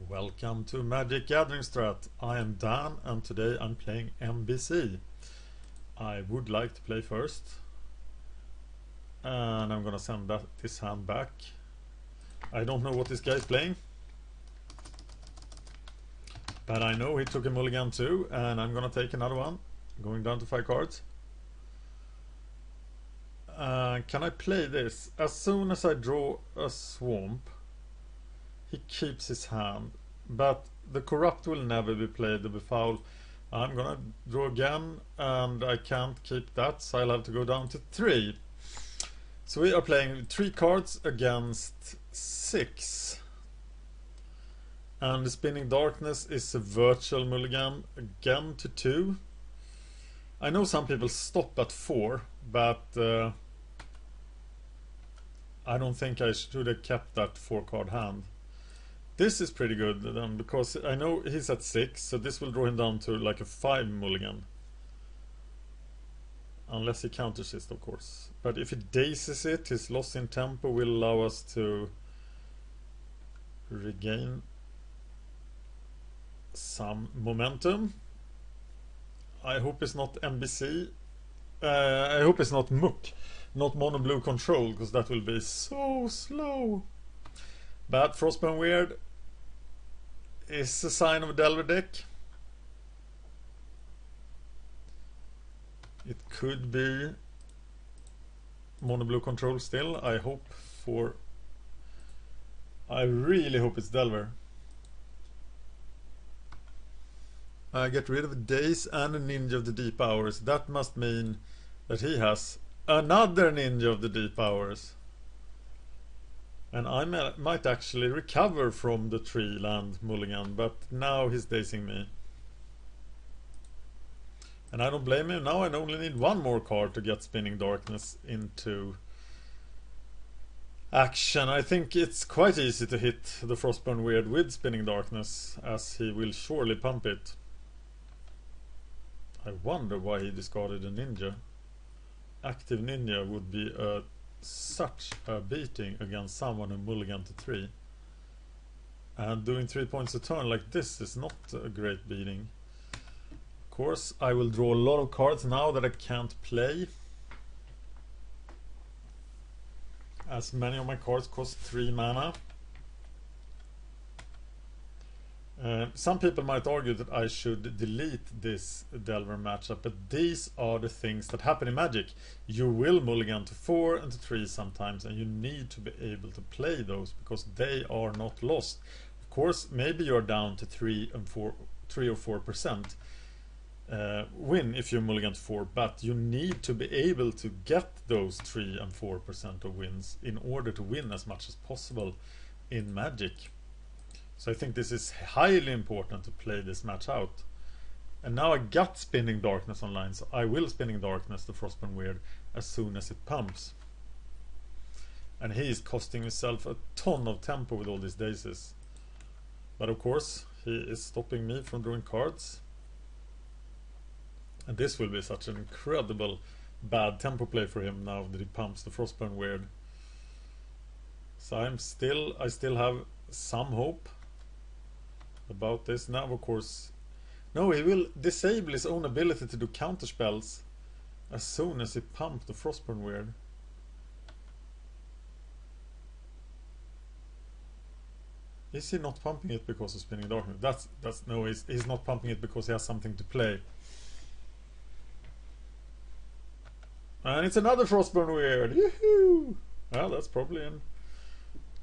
Welcome to MagicGatheringStrat. I am Dan and today I'm playing MBC. I would like to play first. And I'm gonna send this hand back. I don't know what this guy is playing. But I know he took a mulligan too, and I'm gonna take another one. Going down to 5 cards. Can I play this? As soon as I draw a swamp, he keeps his hand, but the corrupt will never be played, the befoul. I'm gonna draw again, and I can't keep that, so I'll have to go down to 3. So we are playing 3 cards against 6. And the Spinning Darkness is a virtual mulligan again to 2. I know some people stop at 4, but I don't think I should have kept that 4-card hand. This is pretty good then, because I know he's at 6, so this will draw him down to like a 5 mulligan. Unless he counters it, of course. But if he dazes it, his loss in tempo will allow us to regain some momentum. I hope it's not MBC. I hope it's not Mook, not mono blue control, because that will be so slow. But Frostburn Weird is a sign of a Delver deck. It could be mono blue control still. I really hope it's Delver. I get rid of a Daze and a Ninja of the Deep Hours. That must mean that he has another Ninja of the Deep Hours. And I might actually recover from the 3 land mulligan, but now he's dazing me. And I don't blame him. Now I only need 1 more card to get Spinning Darkness into action. I think it's quite easy to hit the Frostburn Weird with Spinning Darkness, as he will surely pump it. I wonder why he discarded a Ninja. Active Ninja would be such a beating against someone who mulligan to 3. And doing 3 points a turn like this is not a great beating. Of course, I will draw a lot of cards now that I can't play, as many of my cards cost 3 mana. Some people might argue that I should delete this Delver matchup, but these are the things that happen in Magic. You will mulligan to 4 and to 3 sometimes, and you need to be able to play those because they are not lost. Of course, maybe you're down to 3 or 4% win if you mulligan to 4, but you need to be able to get those 3 and 4% of wins in order to win as much as possible in Magic. So I think this is highly important to play this match out. And now I got Spinning Darkness online, so I will Spinning Darkness the Frostburn Weird as soon as it pumps. And he is costing himself a ton of tempo with all these dazes. But of course, he is stopping me from drawing cards. And this will be such an incredible bad tempo play for him now that he pumps the Frostburn Weird. So I still have some hope about this. Now of course, no, he will disable his own ability to do counter spells as soon as he pumps the Frostburn Weird. Is he not pumping it because of Spinning Darkness? That's no, he's not pumping it because he has something to play. And it's another Frostburn Weird. Yoo-hoo! Well, that's probably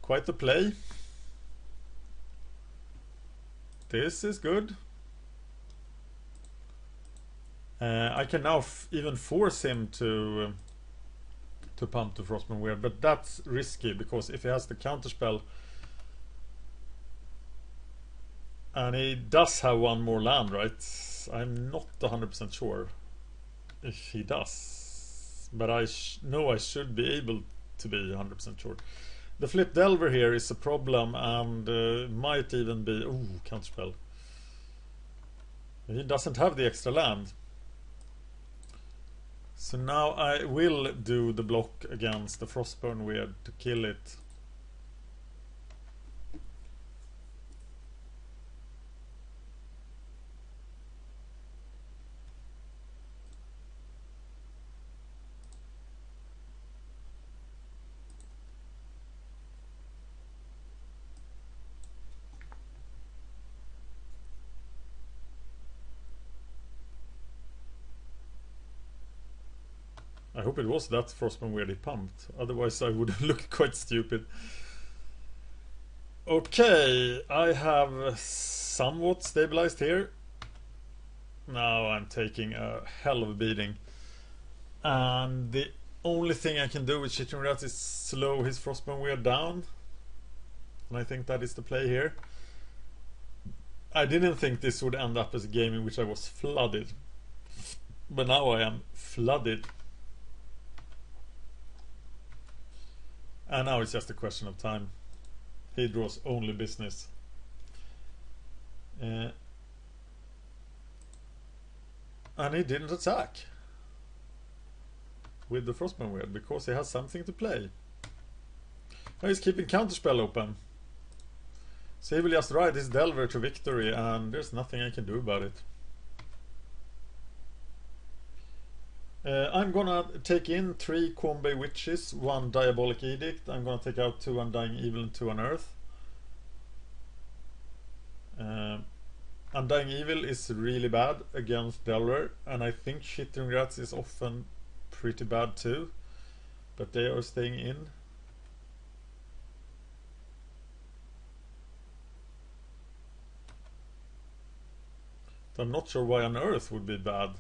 quite the play. This is good. I can now even force him to pump the Frostburn Weird, but that's risky because if he has the counterspell, and he does have 1 more land, right? I'm not 100% sure if he does, but I know I should be able to be 100% sure. The flip Delver here is a problem, and might even be counterspell. He doesn't have the extra land, so now I will do the block against the Frostburn Weird to kill it. I hope it was that Frostburn Weird he pumped. Otherwise I would have looked quite stupid. Okay, I have somewhat stabilized here. Now I'm taking a hell of a beating. And the only thing I can do with Chittering Rats is slow his Frostburn Weird down. And I think that is the play here. I didn't think this would end up as a game in which I was flooded. But now I am flooded. And now it's just a question of time. He draws only business. And he didn't attack with the Frostburn Weird because he has something to play. Now he's keeping Counterspell open. So he will just ride his Delver to victory and there's nothing I can do about it. I'm gonna take in 3 Quombe Witches, 1 Diabolic Edict. I'm gonna take out 2 Undying Evil and 2 Unearth. Undying Evil is really bad against Delver, and I think Chittering Rats is often pretty bad too, but they are staying in. I'm not sure why Unearth would be bad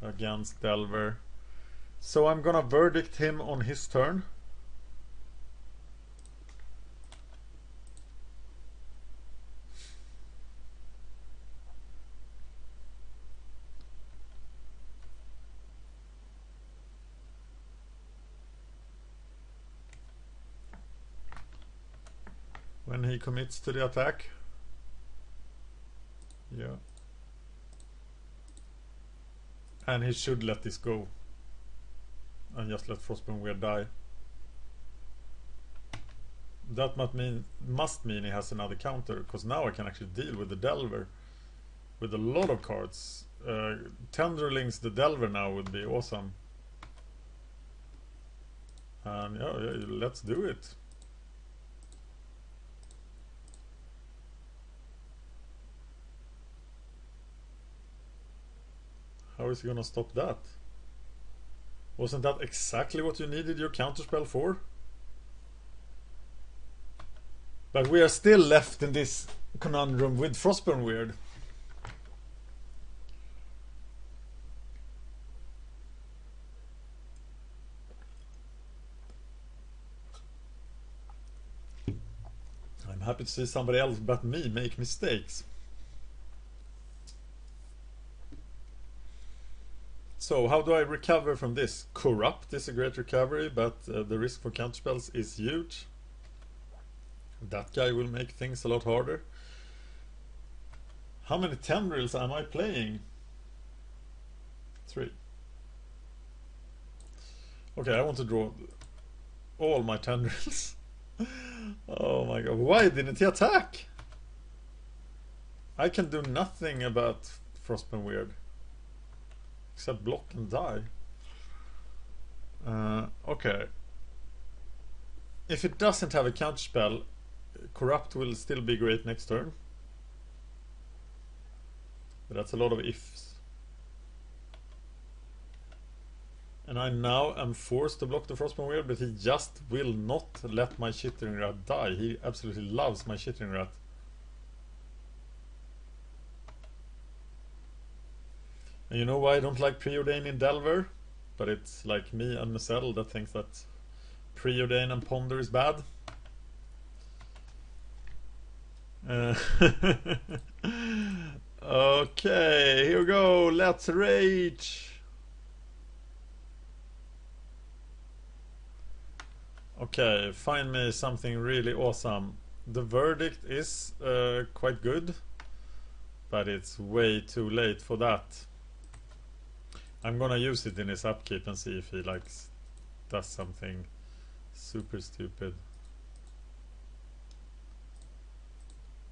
against Delver. So I'm gonna verdict him on his turn. When he commits to the attack. Yeah. And he should let this go. And just let Frostburn Weird die. That must mean he has another counter, because now I can actually deal with the Delver with a lot of cards. Tenderlings the Delver now would be awesome. And yeah, let's do it. How is he gonna stop that? Wasn't that exactly what you needed your counterspell for? But we are still left in this conundrum with Frostburn Weird. I'm happy to see somebody else but me make mistakes. So how do I recover from this? Corrupt is a great recovery, but the risk for counterspells is huge. That guy will make things a lot harder. How many tendrils am I playing? 3. Okay, I want to draw all my tendrils. Oh my god, why didn't he attack? I can do nothing about Frostburn Weird. Except block and die. Okay. If it doesn't have a counterspell, Corrupt will still be great next turn. But that's a lot of ifs. And I now am forced to block the Frostburn Weird, but he just will not let my Chittering Rat die. He absolutely loves my Chittering Rat. And you know why I don't like Preordain in Delver? But it's like me and Marcel that thinks that Preordain and Ponder is bad. Okay, here we go. Let's rage. Okay, find me something really awesome. The verdict is quite good, but it's way too late for that. I'm gonna use it in his upkeep and see if he does something super stupid.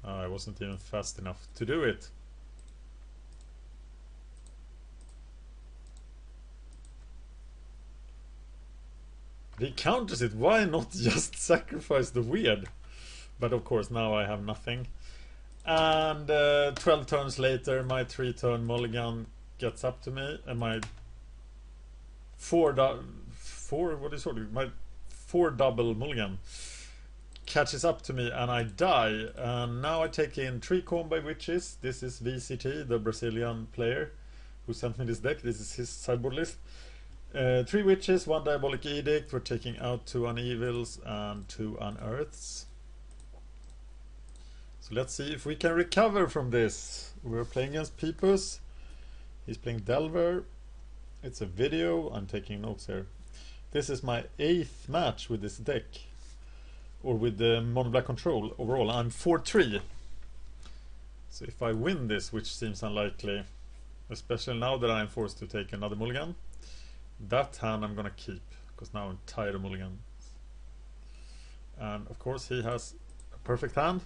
I wasn't even fast enough to do it. He counters it. Why not just sacrifice the weird? But of course now I have nothing. And 12 turns later my 3-turn mulligan gets up to me, and my what is it? My 4 double mulligan catches up to me and I die. And now I take in 3 combo witches. This is VCT, the Brazilian player who sent me this deck. This is his sideboard list. 3 witches, 1 diabolic edict. We're taking out 2 unevils and 2 unearths. So let's see if we can recover from this. We're playing against Peepus. He's playing Delver. It's a video. I'm taking notes here. This is my 8th match with this deck, or with the mono black control overall. I'm 4-3. So if I win this, which seems unlikely, especially now that I'm forced to take another mulligan, that hand I'm gonna keep, because now I'm tired of mulligans. And of course he has a perfect hand.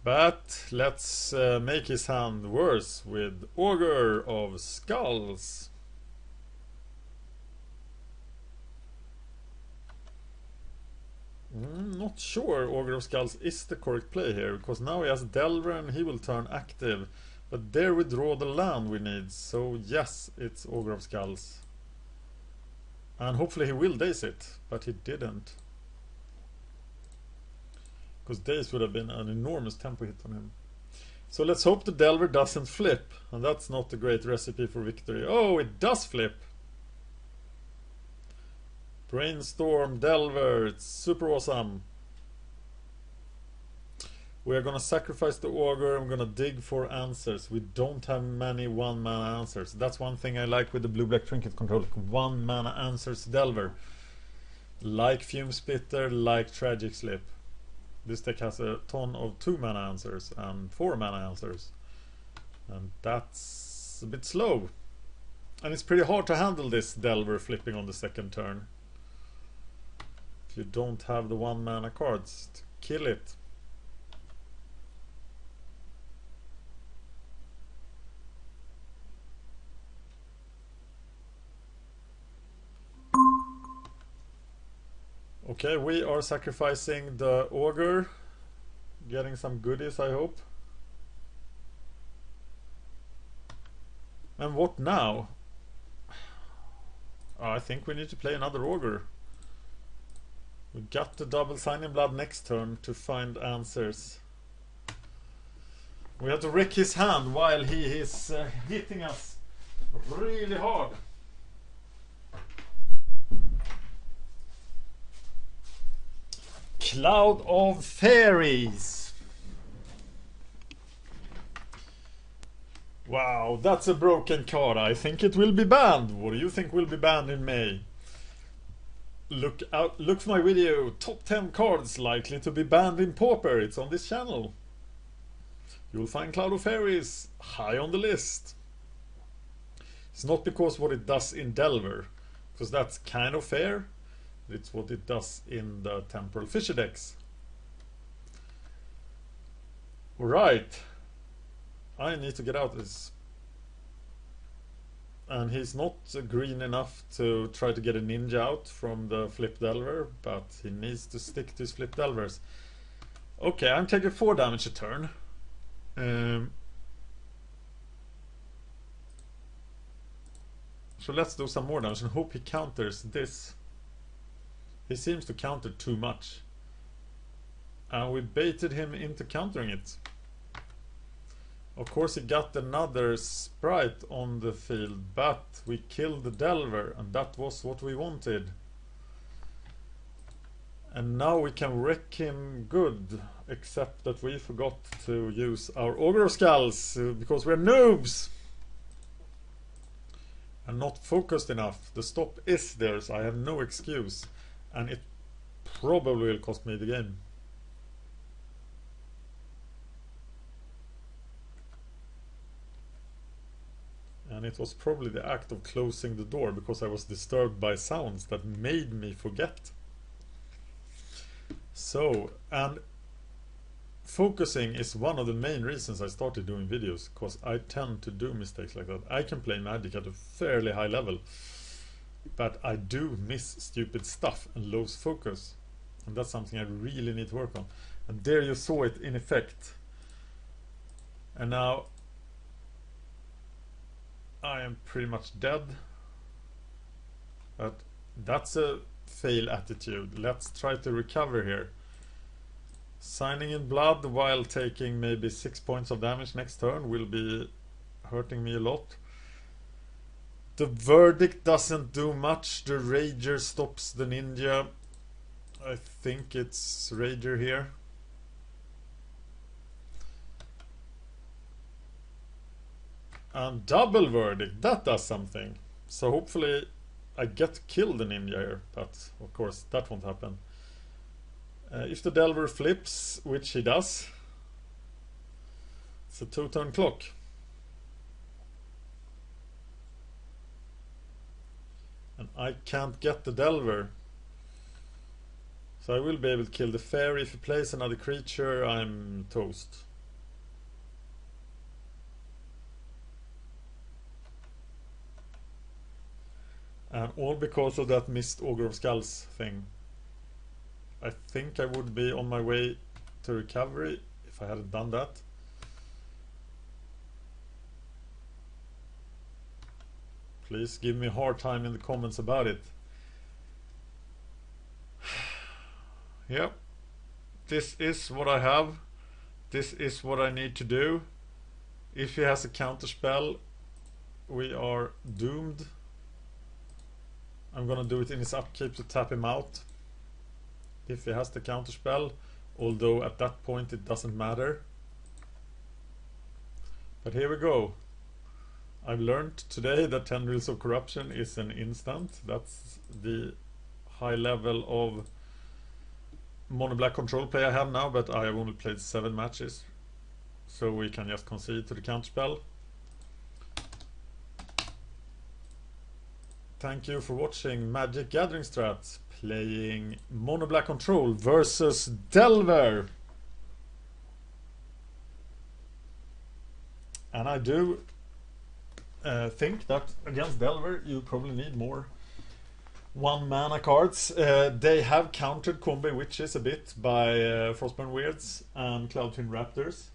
But let's make his hand worse with Augur of Skulls. Not sure Augur of Skulls is the correct play here, because now he has Delver and he will turn active. But there we draw the land we need, so yes, it's Augur of Skulls. And hopefully he will daze it, but he didn't. Because daze would have been an enormous tempo hit on him. So let's hope the Delver doesn't flip, and that's not a great recipe for victory. Oh, it does flip! Brainstorm, Delver, it's super awesome. We are gonna sacrifice the Augur, I'm gonna dig for answers. We don't have many 1-mana answers. That's one thing I like with the blue-black Trinket control. 1-mana answers Delver. Like Fume Splitter, like Tragic Slip. This deck has a ton of 2-mana answers and 4-mana answers. And that's a bit slow. And it's pretty hard to handle this Delver flipping on the second turn. If you don't have the 1-mana cards to kill it. Okay, we are sacrificing the Augur, getting some goodies, I hope. And what now? I think we need to play another Augur. We got the double Sign in Blood next turn to find answers. We have to wreck his hand while he is hitting us really hard. Cloud of Fairies. Wow, that's a broken card. I think it will be banned. What do you think will be banned in May? Look for my video, top 10 cards likely to be banned in Pauper. It's on this channel. You'll find Cloud of Fairies high on the list. It's not because what it does in Delver, because that's kind of fair. It's what it does in the Temporal Fisher decks. Alright. I need to get out of this. And he's not green enough to try to get a ninja out from the Flip Delver, but he needs to stick to his Flip Delvers. Okay, I'm taking 4 damage a turn. So let's do some more damage and hope he counters this. He seems to counter too much. And we baited him into countering it. Of course he got another sprite on the field, but we killed the Delver and that was what we wanted. And now we can wreck him good, except that we forgot to use our Augur of Skulls because we're noobs and not focused enough. The stop is there, so I have no excuse. And it probably will cost me the game. And it was probably the act of closing the door because I was disturbed by sounds that made me forget. So, and focusing is one of the main reasons I started doing videos, because I tend to do mistakes like that. I can play Magic at a fairly high level, but I do miss stupid stuff and lose focus, and that's something I really need to work on. And there you saw it in effect. And now I am pretty much dead. But that's a fail attitude. Let's try to recover here. Signing in blood while taking maybe 6 points of damage next turn will be hurting me a lot. The verdict doesn't do much. The Rager stops the ninja. I think it's Rager here. And double verdict, that does something. So hopefully I get to kill the ninja here, but of course that won't happen. If the Delver flips, which he does, it's a 2-turn clock. And I can't get the Delver. So I will be able to kill the fairy. If he plays another creature, I'm toast. And all because of that missed Ogre of Skulls thing. I think I would be on my way to recovery if I hadn't done that. Please give me a hard time in the comments about it. Yep. This is what I have. This is what I need to do. If he has a counter spell, we are doomed. I'm gonna do it in his upkeep to tap him out. If he has the counter spell, although at that point it doesn't matter. But here we go. I've learned today that Tendrils of Corruption is an instant. That's the high level of mono black control play I have now, but I have only played 7 matches. So we can just concede to the counter spell. Thank you for watching MagicGatheringStrat playing mono black control versus Delver. And I do think that against Delver you probably need more 1-mana cards. They have countered Combi Witches a bit by Frostburn Weirds and Cloud Twin Raptors.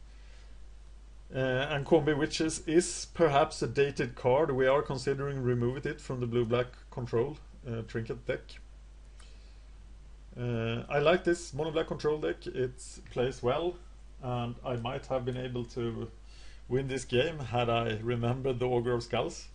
And Combi Witches is perhaps a dated card. We are considering removing it from the blue-black control Trinket deck. I like this mono-black control deck. It plays well, and I might have been able to win this game had I remembered the Ogre of Skulls.